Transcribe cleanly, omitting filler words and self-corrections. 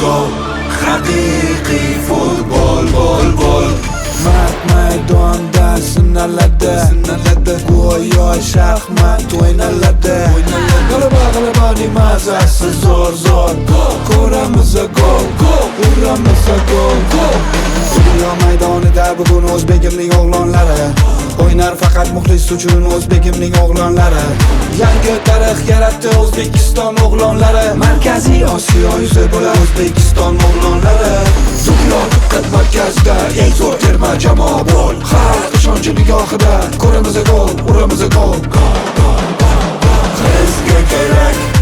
gol. Haqiqiy futbol, bol, bol. Mard maydonda sinaladi, go'yo shaxmat o'ynaladi. G'alabaning mazasi zo'r, ko'ramiz gol, uramiz gol. Dunyo maydonida bugun o'zbegimning o'g'lonlari o'ynar faqat muxlis uchun o'zbegimning o'g'lonlari. Yangi tarix yaratdi O'zbekiston o'g'lonlari. Markaziy Osiyo yuzi bo'lar O'zbekiston o'g'lonlari. Dunyo diqqat markazida eng zo'r terma jamoa bo'l. Xalq ishonchi nigohida ko'ramiz gol, uramiz gol. Bizga kerak